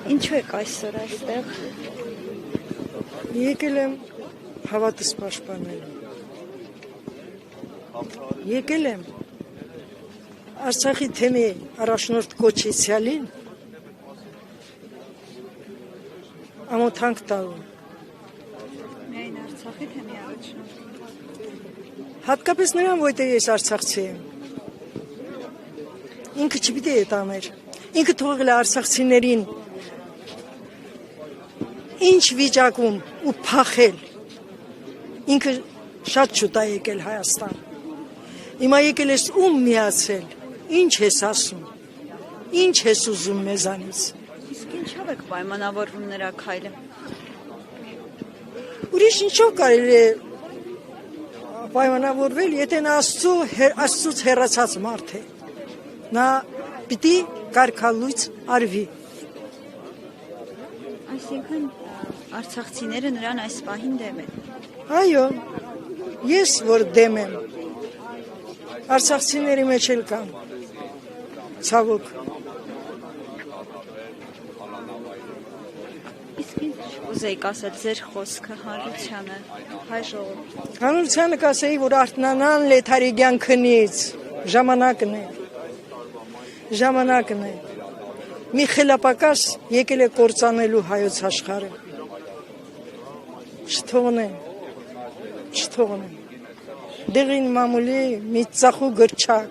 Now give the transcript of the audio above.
Ինչու եք այսօր այստեղ։ Եկել եմ հավատս պաշտպանելու։ Եկել եմ Արցախի թեմի առաջնորդ կոչեցյալին ամոթանք տալու։ Միայն Արցախի թեմի առաջնորդ։ Հատկապես նրան, որտեղ ես արցախցի եմ։ Ինքը չպիտի է տաներ։ Ինքը թողել է արցախցիներին ինչ վիճակում ու փախել։ Ինքը շատ շուտ է եկել Հայաստան։ Հիմա եկել ես ում միացել։ Ինչ ես ասում։ Ինչ ես ուզում մեզանից։ Իսկ ինչով եք պայմանավորվում նրա քայլը։ Ուրիշ ինչով կարելի է պայմանավորվել, եթե նա Աստծուց հեռացած մարդ է։ Նա պիտի կարգալույծ արվի։ Այսինքն արցախցիները նրան այս պահին դեմ են։ Այո, ես որ դեմ եմ, արցախցիների մեջ էլ կան, ցավոք։ Իսկ ինչ ուզեիք ասել ձեր խոսքը հանրությանը, հայ ժողովրդին։ Հանրությանը կասեի, որ արթնանան Լեթարիգյան քնից, ժամանակն է, ժամանակն է։ Մի խելապակաս եկել է կործանելու հայոց աշխարհը։ Չթողնեն։ Դեղին մամուլի մի ծախու գրչակ։